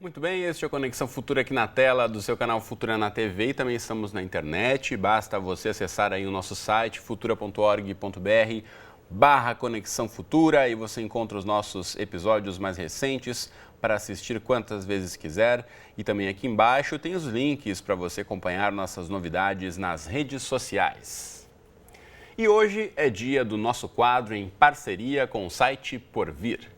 Muito bem, este é o Conexão Futura aqui na tela do seu canal Futura na TV e também estamos na internet. Basta você acessar aí o nosso site futura.org.br/Conexão Futura e você encontra os nossos episódios mais recentes para assistir quantas vezes quiser. E também aqui embaixo tem os links para você acompanhar nossas novidades nas redes sociais. E hoje é dia do nosso quadro em parceria com o site Porvir.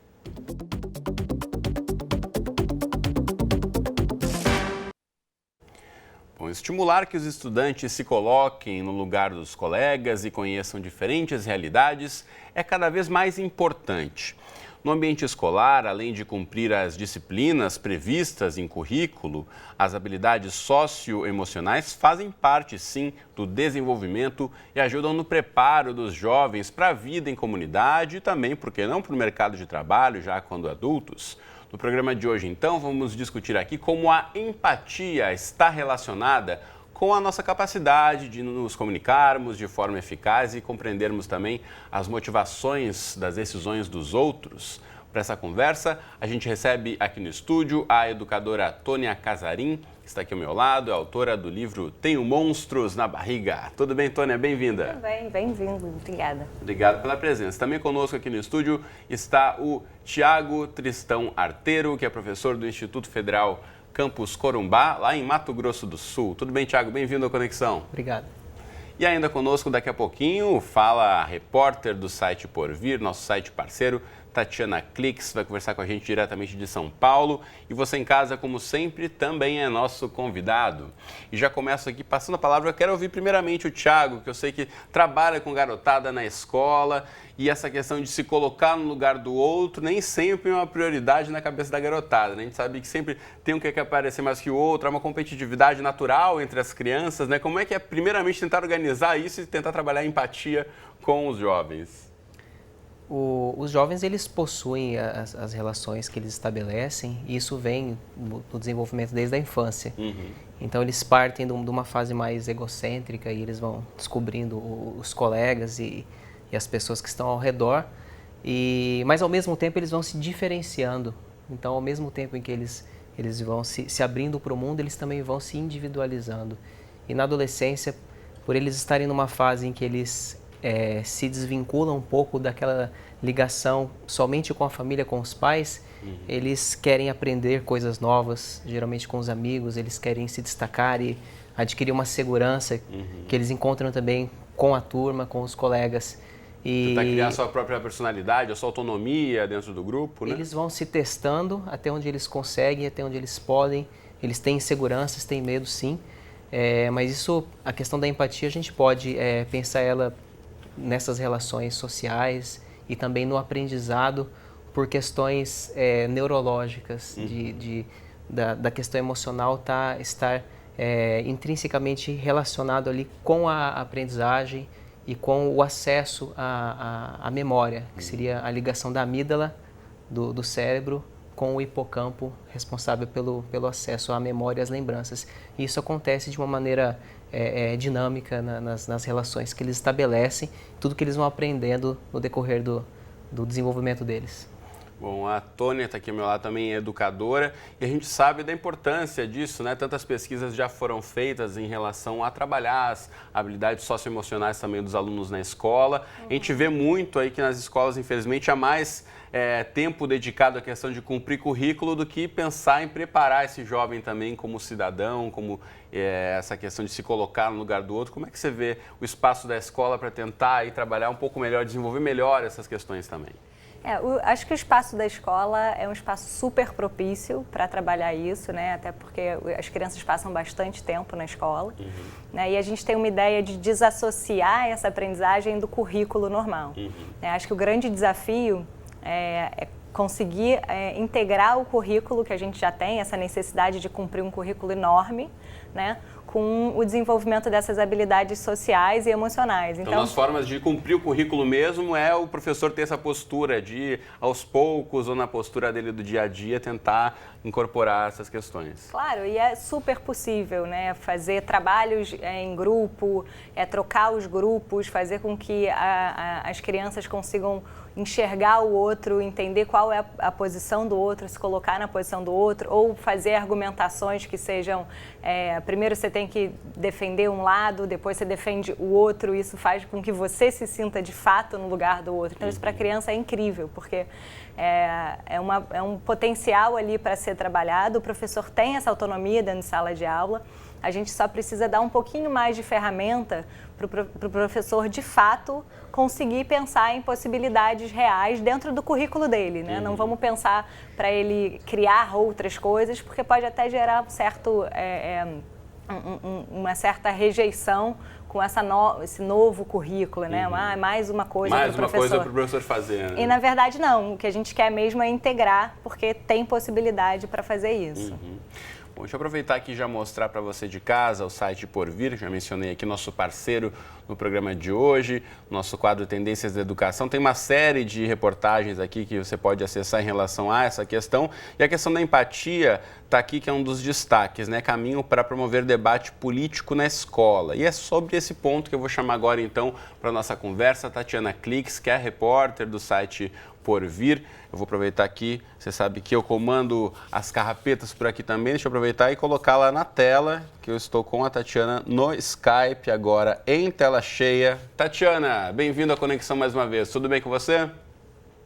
Estimular que os estudantes se coloquem no lugar dos colegas e conheçam diferentes realidades é cada vez mais importante. No ambiente escolar, além de cumprir as disciplinas previstas em currículo, as habilidades socioemocionais fazem parte, sim, do desenvolvimento e ajudam no preparo dos jovens para a vida em comunidade e também, por que não, para o mercado de trabalho, já quando adultos. No programa de hoje, então, vamos discutir aqui como a empatia está relacionada com a nossa capacidade de nos comunicarmos de forma eficaz e compreendermos também as motivações das decisões dos outros. Para essa conversa, a gente recebe aqui no estúdio a educadora Tônia Casarim, que está aqui ao meu lado, é autora do livro Tenho Monstros na Barriga. Tudo bem, Tônia? Bem-vinda. Tudo bem, bem-vindo. Obrigada. Obrigado pela presença. Também conosco aqui no estúdio está o Tiago Tristão Arteiro, que é professor do Instituto Federal Campus Corumbá, lá em Mato Grosso do Sul. Tudo bem, Tiago? Bem-vindo à Conexão. Obrigado. E ainda conosco daqui a pouquinho, fala a repórter do site Porvir, nosso site parceiro, Tatiana Klix, vai conversar com a gente diretamente de São Paulo. E você em casa, como sempre, também é nosso convidado. E já começo aqui passando a palavra, eu quero ouvir primeiramente o Tiago, que eu sei que trabalha com garotada na escola. E essa questão de se colocar no lugar do outro nem sempre é uma prioridade na cabeça da garotada, né? A gente sabe que sempre tem um que quer aparecer mais que o outro, é uma competitividade natural entre as crianças, né? Como é que é, primeiramente, tentar organizar isso e tentar trabalhar a empatia com os jovens? Os jovens, eles possuem as relações que eles estabelecem e isso vem no desenvolvimento desde a infância. Então, eles partem de uma fase mais egocêntrica e eles vão descobrindo os colegas e as pessoas que estão ao redor, mas ao mesmo tempo eles vão se diferenciando. Então, ao mesmo tempo em que eles vão se abrindo para o mundo, eles também vão se individualizando. E na adolescência, por eles estarem numa fase em que eles se desvinculam um pouco daquela ligação somente com a família, com os pais, eles querem aprender coisas novas, geralmente com os amigos, eles querem se destacar e adquirir uma segurança que eles encontram também com a turma, com os colegas. Tentar criar a sua própria personalidade, a sua autonomia dentro do grupo, né? Eles vão se testando até onde eles conseguem, até onde eles podem. Eles têm inseguranças, têm medo, sim. Mas isso, a questão da empatia, a gente pode pensar ela nessas relações sociais e também no aprendizado por questões neurológicas, da questão emocional estar intrinsecamente relacionado ali com a aprendizagem e com o acesso à memória, que seria a ligação da amígdala do cérebro com o hipocampo responsável pelo acesso à memória e às lembranças. E isso acontece de uma maneira dinâmica nas relações que eles estabelecem, tudo que eles vão aprendendo no decorrer do desenvolvimento deles. Bom, a Tônia está aqui ao meu lado, também é educadora, e a gente sabe da importância disso, né? Tantas pesquisas já foram feitas em relação a trabalhar as habilidades socioemocionais também dos alunos na escola. A gente vê muito aí que nas escolas, infelizmente, há mais tempo dedicado à questão de cumprir currículo do que pensar em preparar esse jovem também como cidadão, como essa questão de se colocar no lugar do outro. Como é que você vê o espaço da escola para tentar aí trabalhar um pouco melhor, desenvolver melhor essas questões também? Acho que o espaço da escola é um espaço super propício para trabalhar isso, né? Até porque as crianças passam bastante tempo na escola, né? E a gente tem uma ideia de desassociar essa aprendizagem do currículo normal. Acho que o grande desafio é conseguir integrar o currículo que a gente já tem, essa necessidade de cumprir um currículo enorme, né? Com o desenvolvimento dessas habilidades sociais e emocionais. Então, nas formas de cumprir o currículo mesmo, é o professor ter essa postura de, aos poucos, ou na postura dele do dia a dia, tentar incorporar essas questões. Claro, e é super possível, né? Fazer trabalhos em grupo, trocar os grupos, fazer com que as crianças consigam enxergar o outro, entender qual é a posição do outro, se colocar na posição do outro, ou fazer argumentações que sejam, primeiro você tem que defender um lado, depois você defende o outro, isso faz com que você se sinta de fato no lugar do outro. Então isso para a criança é incrível, porque é um potencial ali para ser trabalhado, o professor tem essa autonomia dentro de sala de aula, a gente só precisa dar um pouquinho mais de ferramenta para o professor, de fato, conseguir pensar em possibilidades reais dentro do currículo dele, né? Não vamos pensar para ele criar outras coisas, porque pode até gerar uma certa rejeição com esse novo currículo, né? Mais uma coisa para o professor. Mais uma coisa para o professor fazer, né? E, na verdade, não. O que a gente quer mesmo é integrar, porque tem possibilidade para fazer isso. Bom, deixa eu aproveitar aqui e já mostrar para você de casa o site Porvir, já mencionei aqui, nosso parceiro no programa de hoje, nosso quadro Tendências da Educação. Tem uma série de reportagens aqui que você pode acessar em relação a essa questão. E a questão da empatia está aqui, que é um dos destaques, né? Caminho para promover debate político na escola. E é sobre esse ponto que eu vou chamar agora, então, para a nossa conversa, a Tatiana Klix, que é a repórter do site Porvir. Eu vou aproveitar aqui, você sabe que eu comando as carrapetas por aqui também, deixa eu aproveitar e colocar lá na tela, que eu estou com a Tatiana no Skype agora, em tela cheia. Tatiana, bem-vindo à Conexão mais uma vez, tudo bem com você?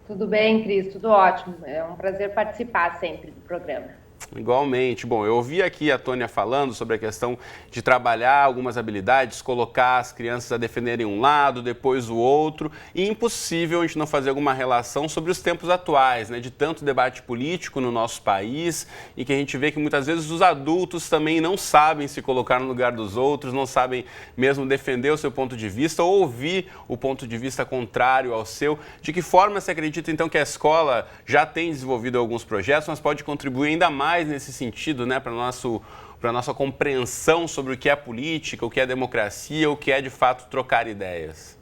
Tudo bem, Cris, tudo ótimo. É um prazer participar sempre do programa. Igualmente. Bom, eu ouvi aqui a Tônia falando sobre a questão de trabalhar algumas habilidades, colocar as crianças a defenderem um lado, depois o outro, e impossível a gente não fazer alguma relação sobre os tempos atuais, né, de tanto debate político no nosso país, e que a gente vê que muitas vezes os adultos também não sabem se colocar no lugar dos outros, não sabem mesmo defender o seu ponto de vista ou ouvir o ponto de vista contrário ao seu. De que forma você acredita, então, que a escola já tem desenvolvido alguns projetos, mas pode contribuir ainda mais nesse sentido, né, para a nossa compreensão sobre o que é política, o que é democracia, o que é de fato trocar ideias?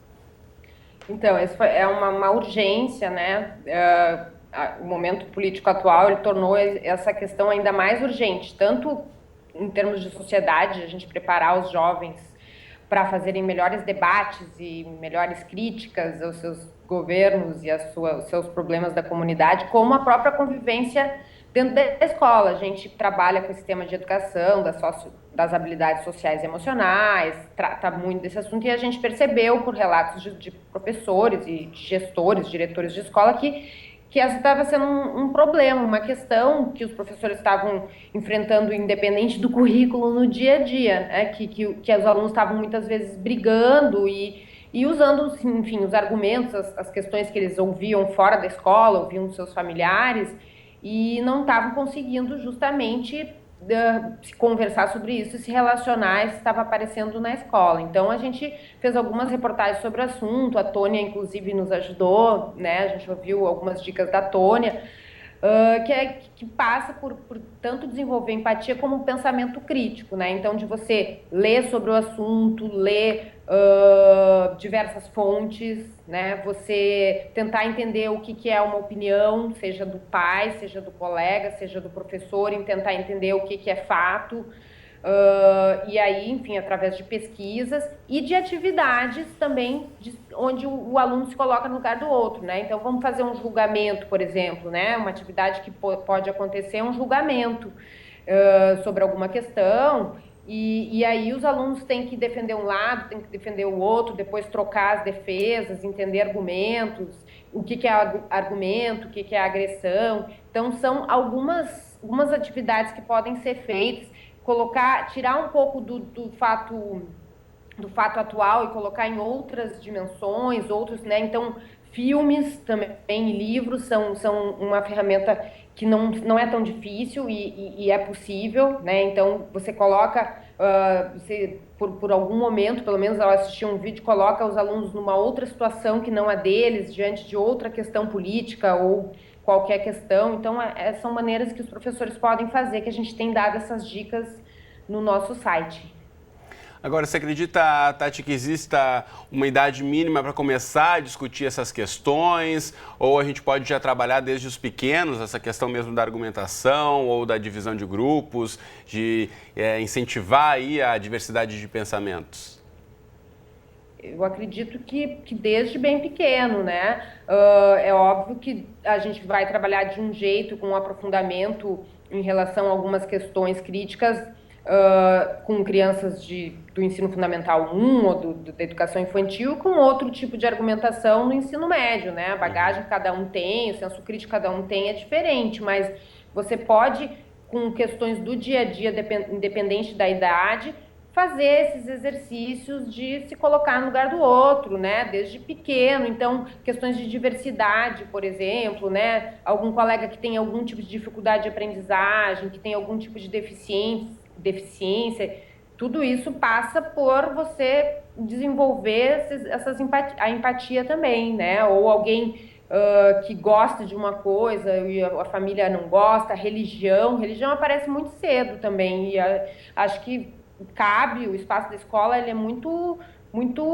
Então, isso é uma urgência, né? O momento político atual ele tornou essa questão ainda mais urgente, tanto em termos de sociedade, a gente preparar os jovens para fazerem melhores debates e melhores críticas aos seus governos e aos seus problemas da comunidade, como a própria convivência dentro da escola. A gente trabalha com esse tema de educação, das habilidades sociais e emocionais, trata muito desse assunto, e a gente percebeu por relatos de professores e de gestores, diretores de escola, que essa estava sendo um problema, uma questão que os professores estavam enfrentando independente do currículo no dia a dia, né? que os alunos estavam muitas vezes brigando e usando, enfim, os argumentos, as questões que eles ouviam fora da escola, ouviam dos seus familiares, e não estavam conseguindo justamente se conversar sobre isso e se relacionar, isso estava aparecendo na escola. Então a gente fez algumas reportagens sobre o assunto, a Tônia inclusive nos ajudou, né? A gente ouviu algumas dicas da Tônia, que passa por tanto desenvolver empatia como um pensamento crítico, né? Então de você ler sobre o assunto, ler diversas fontes, né? Você tentar entender o que é uma opinião, seja do pai, seja do colega, seja do professor, e tentar entender o que é fato. E aí, enfim, através de pesquisas e de atividades também, onde o aluno se coloca no lugar do outro, né? Então, vamos fazer um julgamento, por exemplo, né? Uma atividade que pode acontecer é um julgamento sobre alguma questão. E aí os alunos têm que defender um lado, têm que defender o outro, depois trocar as defesas, entender argumentos, o que é argumento, o que é agressão. Então, são algumas atividades que podem ser feitas, tirar um pouco do fato atual e colocar em outras dimensões, né? Então, filmes também e livros são uma ferramenta que não é tão difícil e é possível, né? Então, você coloca, por algum momento, pelo menos ao assistir um vídeo, coloca os alunos numa outra situação que não a deles, diante de outra questão política ou qualquer questão. Então, são maneiras que os professores podem fazer, que a gente tem dado essas dicas no nosso site. Agora, você acredita, Tati, que exista uma idade mínima para começar a discutir essas questões? Ou a gente pode já trabalhar desde os pequenos, essa questão mesmo da argumentação ou da divisão de grupos, de incentivar aí a diversidade de pensamentos? Eu acredito que desde bem pequeno, né? É óbvio que a gente vai trabalhar de um jeito, com um aprofundamento em relação a algumas questões críticas com crianças do ensino fundamental 1 ou da educação infantil, com outro tipo de argumentação no ensino médio, né? A bagagem que cada um tem, o senso crítico que cada um tem é diferente, mas você pode, com questões do dia a dia, independente da idade, fazer esses exercícios de se colocar no lugar do outro, né, desde pequeno. Então, questões de diversidade, por exemplo, né, algum colega que tem algum tipo de dificuldade de aprendizagem, que tem algum tipo de deficiência, tudo isso passa por você desenvolver a empatia também, né, ou alguém que gosta de uma coisa e a família não gosta, religião aparece muito cedo também, e acho que cabe, o espaço da escola, ele é muito, muito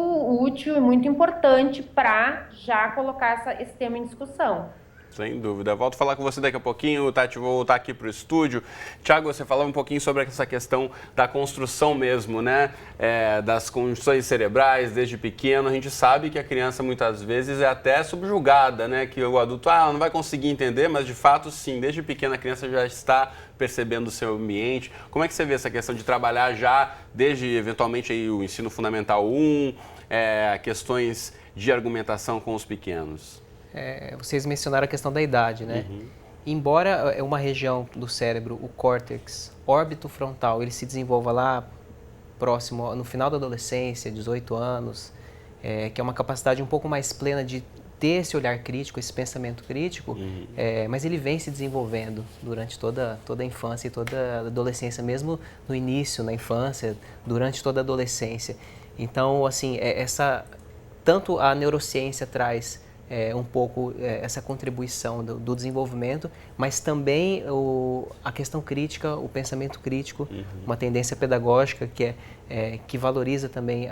útil e muito importante para já colocar esse tema em discussão. Sem dúvida. Volto a falar com você daqui a pouquinho, Tati, vou voltar aqui para o estúdio. Tiago, você falava um pouquinho sobre essa questão da construção mesmo, né? Das condições cerebrais desde pequeno. A gente sabe que a criança muitas vezes é até subjugada, né? Que o adulto não vai conseguir entender, mas de fato sim, desde pequena a criança já está percebendo o seu ambiente. Como é que você vê essa questão de trabalhar já desde eventualmente aí, o ensino fundamental 1, questões de argumentação com os pequenos? Vocês mencionaram a questão da idade, né? Embora uma região do cérebro, o córtex órbito frontal, ele se desenvolva lá próximo, no final da adolescência, 18 anos, que é uma capacidade um pouco mais plena de ter esse olhar crítico, esse pensamento crítico, mas ele vem se desenvolvendo durante toda a infância e toda a adolescência, mesmo no início, na infância, durante toda a adolescência. Então, assim, tanto a neurociência traz um pouco essa contribuição do desenvolvimento, mas também a questão crítica, o pensamento crítico, uma tendência pedagógica que valoriza também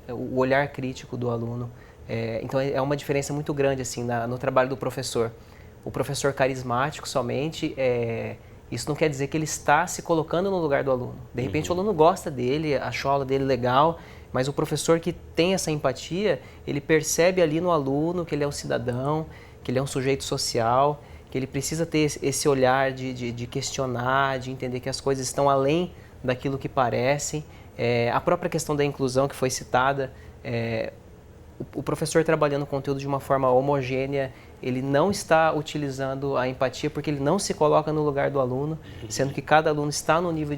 o olhar crítico do aluno. Então é uma diferença muito grande assim no trabalho do professor. O professor carismático somente, isso não quer dizer que ele está se colocando no lugar do aluno. De repente o aluno gosta dele, achou a aula dele legal, mas o professor que tem essa empatia, ele percebe ali no aluno que ele é um cidadão, que ele é um sujeito social, que ele precisa ter esse olhar de questionar, de entender que as coisas estão além daquilo que parecem. A própria questão da inclusão que foi citada, o professor trabalhando o conteúdo de uma forma homogênea, ele não está utilizando a empatia porque ele não se coloca no lugar do aluno, sendo que cada aluno está num nível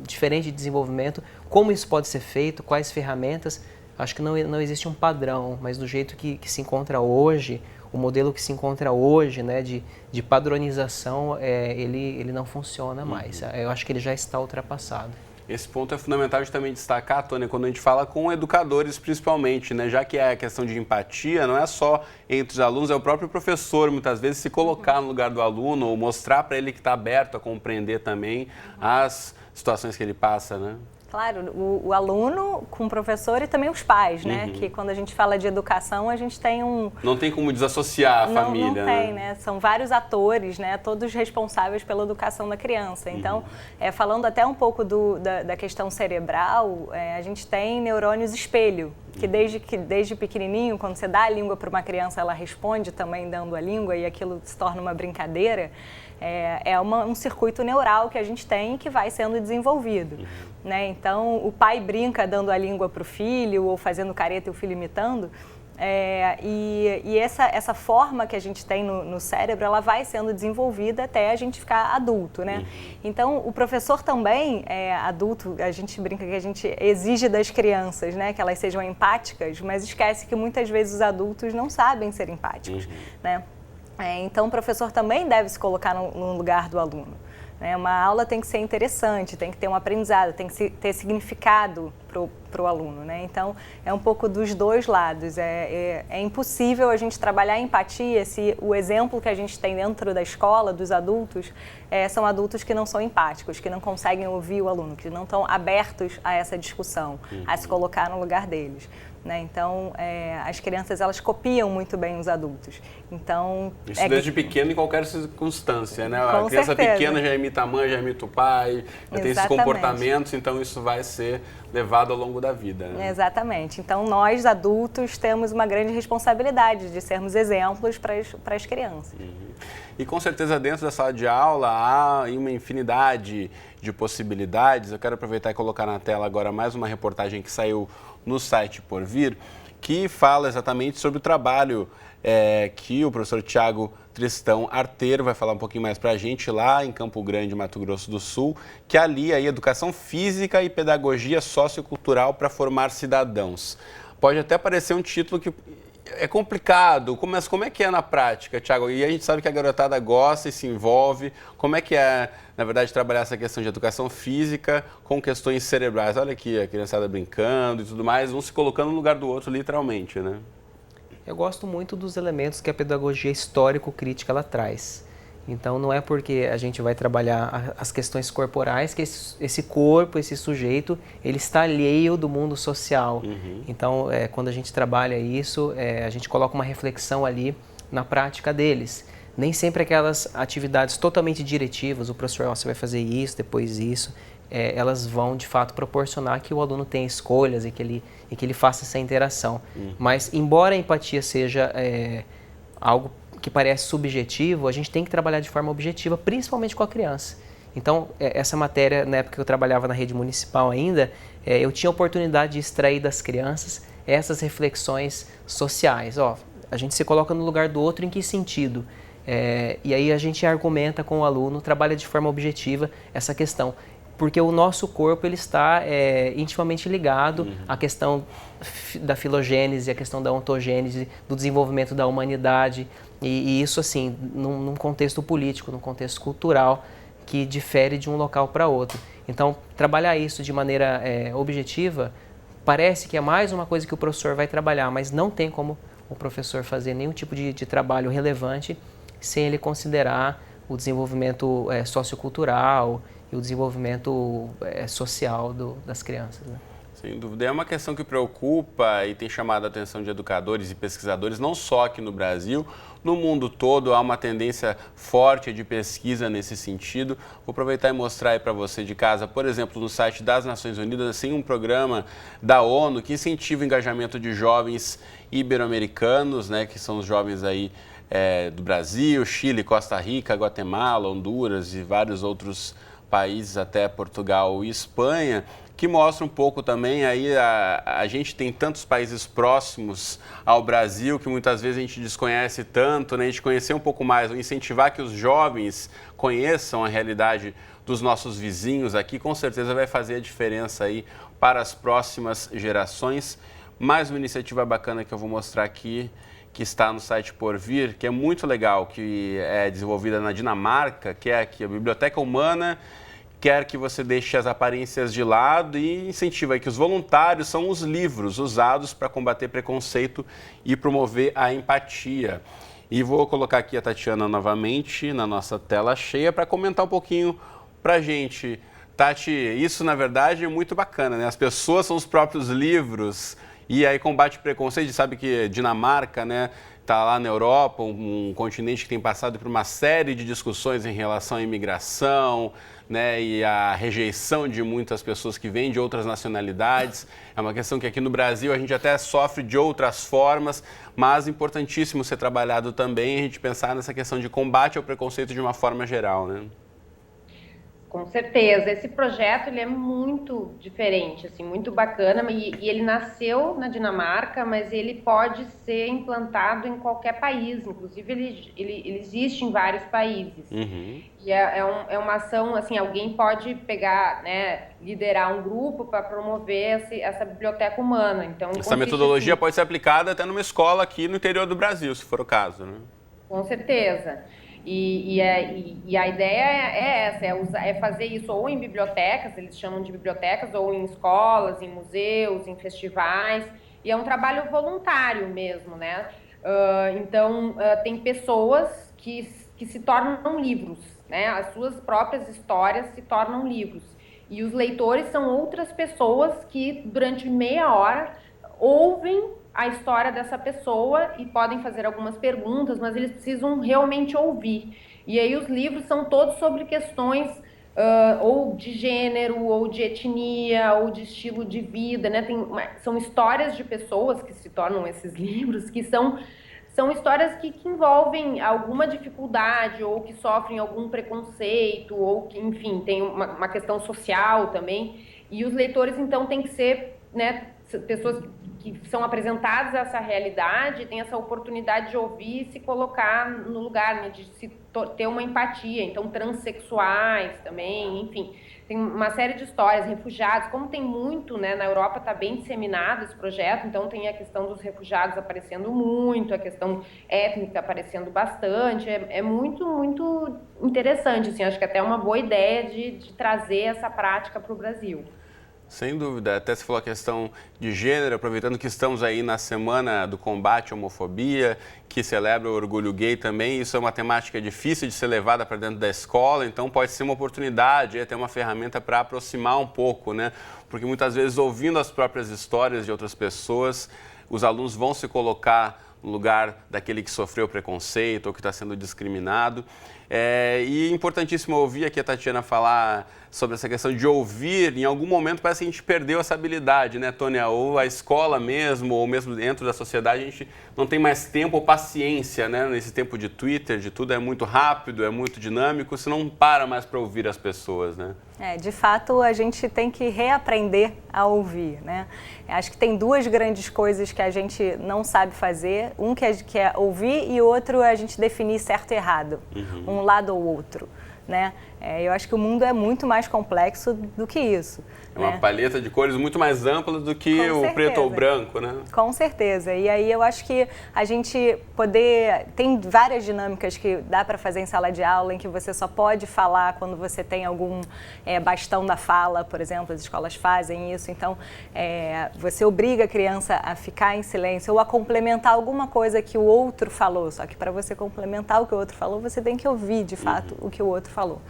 diferente de desenvolvimento. Como isso pode ser feito, quais ferramentas, acho que não existe um padrão, mas do jeito que se encontra hoje, o modelo que se encontra hoje, né, de padronização, ele não funciona mais. Eu acho que ele já está ultrapassado. Esse ponto é fundamental de também destacar, Tônia, quando a gente fala com educadores principalmente, né? Já que é a questão de empatia, não é só entre os alunos, é o próprio professor, muitas vezes, se colocar no lugar do aluno ou mostrar para ele que está aberto a compreender também as situações que ele passa, né? Claro, o aluno com o professor e também os pais, né? Que quando a gente fala de educação, a gente tem Não tem como desassociar a família, não tem, né? São vários atores, né? Todos responsáveis pela educação da criança. Então, falando até um pouco da questão cerebral, a gente tem neurônios espelho, que desde pequenininho, quando você dá a língua para uma criança, ela responde também dando a língua e aquilo se torna uma brincadeira. Um circuito neural que a gente tem e que vai sendo desenvolvido. Né? Então, o pai brinca dando a língua para o filho ou fazendo careta e o filho imitando. E essa forma que a gente tem no cérebro, ela vai sendo desenvolvida até a gente ficar adulto, né? Então, o professor também adulto, a gente brinca que a gente exige das crianças, né, que elas sejam empáticas, mas esquece que muitas vezes os adultos não sabem ser empáticos, né? Então, o professor também deve se colocar no lugar do aluno. Uma aula tem que ser interessante, tem que ter um aprendizado, tem que ter significado para o aluno, né? Então, é um pouco dos dois lados. É impossível a gente trabalhar a empatia se o exemplo que a gente tem dentro da escola, dos adultos, são adultos que não são empáticos, que não conseguem ouvir o aluno, que não estão abertos a essa discussão, a se colocar no lugar deles. né? Então, as crianças, elas copiam muito bem os adultos. Então, isso desde pequeno, em qualquer circunstância, né? A Com criança certeza. pequena já imita a mãe, já imita o pai, já tem esses comportamentos, então isso vai ser levado ao longo da vida, né? Exatamente. Então, nós, adultos, temos uma grande responsabilidade de sermos exemplos para as crianças. E com certeza dentro da sala de aula há uma infinidade de possibilidades. Eu quero aproveitar e colocar na tela agora mais uma reportagem que saiu no site Porvir, que fala exatamente sobre o trabalho que o professor Tiago Tristão Arteiro vai falar um pouquinho mais para a gente lá em Campo Grande, Mato Grosso do Sul, que alia aí educação física e pedagogia sociocultural para formar cidadãos. Pode até parecer um título que é complicado, mas como é que é na prática, Tiago? E a gente sabe que a garotada gosta e se envolve. Como é que é, na verdade, trabalhar essa questão de educação física com questões cerebrais? Olha aqui, a criançada brincando e tudo mais, um se colocando no lugar do outro, literalmente, né? Eu gosto muito dos elementos que a pedagogia histórico-crítica ela traz. Então, não é porque a gente vai trabalhar as questões corporais que esse corpo, esse sujeito, ele está alheio do mundo social. Então, quando a gente trabalha isso, a gente coloca uma reflexão ali na prática deles. Nem sempre aquelas atividades totalmente diretivas, o professor, você vai fazer isso, depois isso, elas vão, de fato, proporcionar que o aluno tenha escolhas e que ele faça essa interação. Mas, embora a empatia seja algo que parece subjetivo, a gente tem que trabalhar de forma objetiva, principalmente com a criança. Então, essa matéria, na época que eu trabalhava na rede municipal ainda, eu tinha a oportunidade de extrair das crianças essas reflexões sociais. A gente se coloca no lugar do outro em que sentido? E aí a gente argumenta com o aluno, trabalha de forma objetiva essa questão. Porque o nosso corpo ele está intimamente ligado à questão da filogênese, à questão da ontogênese, do desenvolvimento da humanidade, e isso assim, num contexto político, num contexto cultural, que difere de um local para outro. Então, trabalhar isso de maneira objetiva, parece que é mais uma coisa que o professor vai trabalhar, mas não tem como o professor fazer nenhum tipo de trabalho relevante sem ele considerar o desenvolvimento sociocultural e o desenvolvimento social das crianças, né? Sem dúvida. É uma questão que preocupa e tem chamado a atenção de educadores e pesquisadores, não só aqui no Brasil, no mundo todo há uma tendência forte de pesquisa nesse sentido. Vou aproveitar e mostrar aí para você de casa, por exemplo, no site das Nações Unidas, assim, um programa da ONU que incentiva o engajamento de jovens ibero-americanos, né, que são os jovens aí do Brasil, Chile, Costa Rica, Guatemala, Honduras e vários outros países, até Portugal e Espanha, que mostra um pouco também aí a gente tem tantos países próximos ao Brasil que muitas vezes a gente desconhece tanto, né? A gente conhecer um pouco mais, incentivar que os jovens conheçam a realidade dos nossos vizinhos aqui, com certeza vai fazer a diferença aí para as próximas gerações. Mais uma iniciativa bacana que eu vou mostrar aqui, que está no site Porvir, que é muito legal, que é desenvolvida na Dinamarca, que é aqui a Biblioteca Humana, quer que você deixe as aparências de lado e incentiva aí que os voluntários são os livros usados para combater preconceito e promover a empatia. E vou colocar aqui a Tatiana novamente na nossa tela cheia para comentar um pouquinho para a gente. Tati, isso na verdade é muito bacana, né? As pessoas são os próprios livros e aí combate preconceito. Sabe que Dinamarca, né? Está lá na Europa, um continente que tem passado por uma série de discussões em relação à imigração, né, e a rejeição de muitas pessoas que vêm de outras nacionalidades. É uma questão que aqui no Brasil a gente até sofre de outras formas, mas importantíssimo ser trabalhado também a gente pensar nessa questão de combate ao preconceito de uma forma geral, né? Com certeza. Esse projeto ele é muito diferente, assim, muito bacana, e ele nasceu na Dinamarca, mas ele pode ser implantado em qualquer país, inclusive ele existe em vários países. E é uma ação, assim, alguém pode pegar, né, liderar um grupo para promover essa biblioteca humana. Então, essa metodologia assim, pode ser aplicada até numa escola aqui no interior do Brasil, se for o caso, né? Com certeza. E a ideia é essa, é fazer isso ou em bibliotecas, eles chamam de bibliotecas, ou em escolas, em museus, em festivais, e é um trabalho voluntário mesmo, né? Então, tem pessoas que se tornam livros, né? As suas próprias histórias se tornam livros. E os leitores são outras pessoas que, durante meia hora, ouvem a história dessa pessoa e podem fazer algumas perguntas, mas eles precisam realmente ouvir. E aí os livros são todos sobre questões ou de gênero, ou de etnia, ou de estilo de vida, né? São histórias de pessoas que se tornam esses livros, que são histórias que envolvem alguma dificuldade, ou que sofrem algum preconceito, ou que, enfim, tem uma questão social também. E os leitores, então, têm que ser, né, pessoas que são apresentadas a essa realidade, têm essa oportunidade de ouvir e se colocar no lugar, né, de ter uma empatia. Então, transexuais também, enfim, tem uma série de histórias, refugiados, como tem muito, né, na Europa está bem disseminado esse projeto, então tem a questão dos refugiados aparecendo muito, a questão étnica aparecendo bastante, é muito, muito interessante, assim, acho que até é uma boa ideia de trazer essa prática para o Brasil. Sem dúvida, até se falou a questão de gênero, aproveitando que estamos aí na semana do combate à homofobia, que celebra o orgulho gay também, isso é uma temática difícil de ser levada para dentro da escola, então pode ser uma oportunidade, até uma ferramenta para aproximar um pouco, né? Porque muitas vezes ouvindo as próprias histórias de outras pessoas, os alunos vão se colocar no lugar daquele que sofreu preconceito ou que está sendo discriminado. E é importantíssimo ouvir aqui a Tatiana falar sobre essa questão de ouvir. Em algum momento parece que a gente perdeu essa habilidade, né, Tônia? Ou a escola mesmo, ou mesmo dentro da sociedade, a gente não tem mais tempo ou paciência, né? Nesse tempo de Twitter, de tudo é muito rápido, é muito dinâmico, você não para mais para ouvir as pessoas, né? De fato, a gente tem que reaprender a ouvir, né? Acho que tem duas grandes coisas que a gente não sabe fazer. Um que é ouvir e o outro é a gente definir certo e errado, um lado ou outro, né? Eu acho que o mundo é muito mais complexo do que isso. É uma paleta de cores muito mais ampla do que o preto ou branco, né? Com certeza. E aí eu acho que a gente tem várias dinâmicas que dá para fazer em sala de aula, em que você só pode falar quando você tem algum bastão da fala, por exemplo, as escolas fazem isso. Então, você obriga a criança a ficar em silêncio ou a complementar alguma coisa que o outro falou. Só que para você complementar o que o outro falou, você tem que ouvir, de fato, o que o outro falou.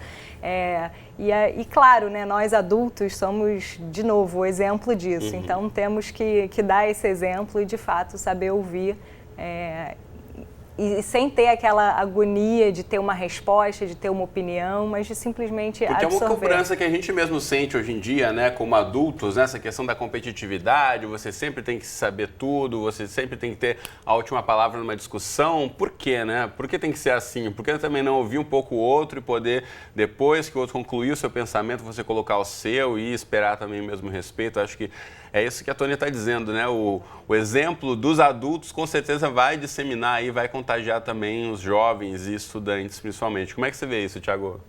E claro, né, nós adultos somos, de novo, o exemplo disso. Então, temos que dar esse exemplo e, de fato, saber ouvir e sem ter aquela agonia de ter uma resposta, de ter uma opinião, mas de simplesmente absorver. Porque é uma cobrança que a gente mesmo sente hoje em dia, né, como adultos, né, essa questão da competitividade, você sempre tem que saber tudo, você sempre tem que ter a última palavra numa discussão. Por quê, né? Por que tem que ser assim? Por que também não ouvir um pouco o outro e poder, depois que o outro concluir o seu pensamento, você colocar o seu e esperar também o mesmo respeito? Acho que é isso que a Tônia está dizendo, né? O exemplo dos adultos com certeza vai disseminar e vai contagiar também os jovens e estudantes, principalmente. Como é que você vê isso, Thiago?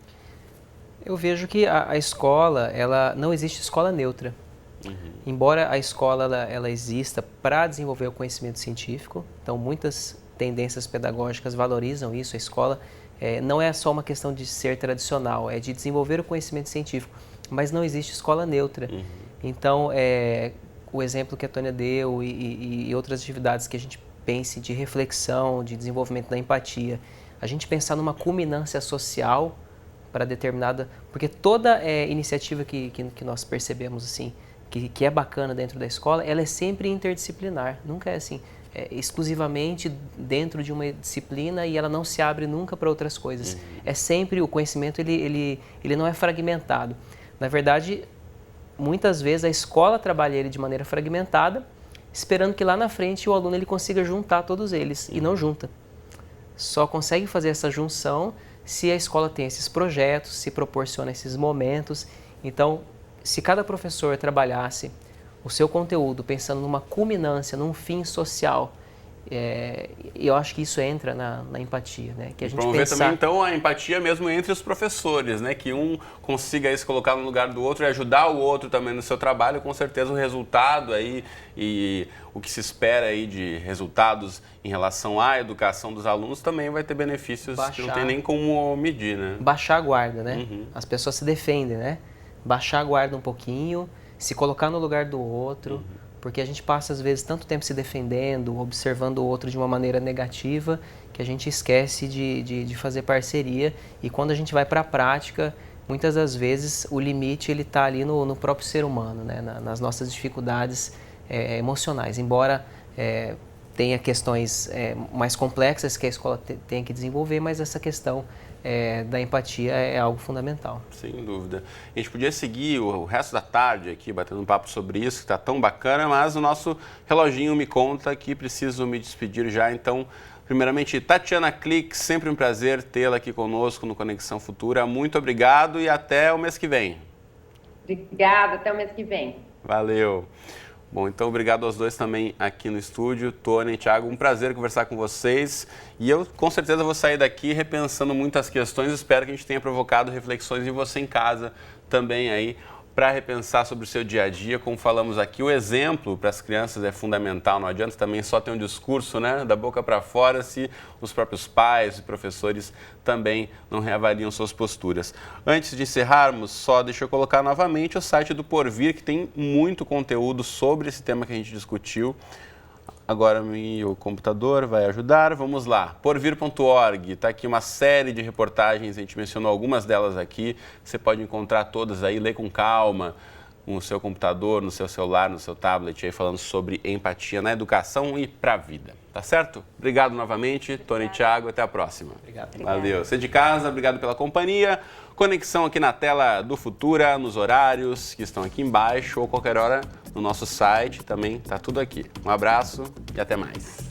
Eu vejo que a escola, não existe escola neutra. Embora a escola ela exista para desenvolver o conhecimento científico, então muitas tendências pedagógicas valorizam isso. A escola não é só uma questão de ser tradicional, é de desenvolver o conhecimento científico, mas não existe escola neutra. Então, o exemplo que a Tônia deu e outras atividades que a gente pense de reflexão, de desenvolvimento da empatia, a gente pensar numa culminância social para determinada... Porque toda iniciativa que nós percebemos assim, que é bacana dentro da escola, ela é sempre interdisciplinar, nunca é assim, exclusivamente dentro de uma disciplina e ela não se abre nunca para outras coisas. É sempre o conhecimento, ele não é fragmentado. Na verdade, muitas vezes a escola trabalha ele de maneira fragmentada, esperando que lá na frente o aluno ele consiga juntar todos eles, e não junta. Só consegue fazer essa junção se a escola tem esses projetos, se proporciona esses momentos. Então, se cada professor trabalhasse o seu conteúdo pensando numa culminância, num fim social, eu acho que isso entra na empatia, né? Que a gente promover também, então, a empatia mesmo entre os professores, né? Que um consiga se colocar no lugar do outro e ajudar o outro também no seu trabalho, com certeza o resultado aí e o que se espera aí de resultados em relação à educação dos alunos também vai ter benefícios que não tem nem como medir, né? Baixar a guarda, né? As pessoas se defendem, né? Baixar a guarda um pouquinho, se colocar no lugar do outro, porque a gente passa às vezes tanto tempo se defendendo, observando o outro de uma maneira negativa, que a gente esquece de fazer parceria, e quando a gente vai para a prática, muitas das vezes o limite ele está ali no próprio ser humano, né? Nas nossas dificuldades emocionais, embora tenha questões mais complexas que a escola tem que desenvolver, mas essa questão da empatia é algo fundamental. Sem dúvida. A gente podia seguir o resto da tarde aqui, batendo um papo sobre isso, que está tão bacana, mas o nosso reloginho me conta que preciso me despedir já. Então, primeiramente, Tatiana Klick, sempre um prazer tê-la aqui conosco no Conexão Futura. Muito obrigado e até o mês que vem. Obrigada, até o mês que vem. Valeu. Bom, então obrigado aos dois também aqui no estúdio, Tony e Thiago, um prazer conversar com vocês e eu com certeza vou sair daqui repensando muitas questões, espero que a gente tenha provocado reflexões em você em casa também aí, para repensar sobre o seu dia a dia, como falamos aqui, o exemplo para as crianças é fundamental, não adianta também só ter um discurso, né, da boca para fora, se os próprios pais e professores também não reavaliam suas posturas. Antes de encerrarmos, só deixa eu colocar novamente o site do Porvir, que tem muito conteúdo sobre esse tema que a gente discutiu. Agora o computador vai ajudar, vamos lá, porvir.org, está aqui uma série de reportagens, a gente mencionou algumas delas aqui, você pode encontrar todas aí, ler com calma, no seu computador, no seu celular, no seu tablet, aí falando sobre empatia na educação e para a vida, tá certo? Obrigado novamente, Tony e Thiago, até a próxima. Obrigado. Valeu, você de casa, obrigado pela companhia, conexão aqui na tela do Futura, nos horários que estão aqui embaixo ou qualquer hora no nosso site, também tá tudo aqui. Um abraço e até mais.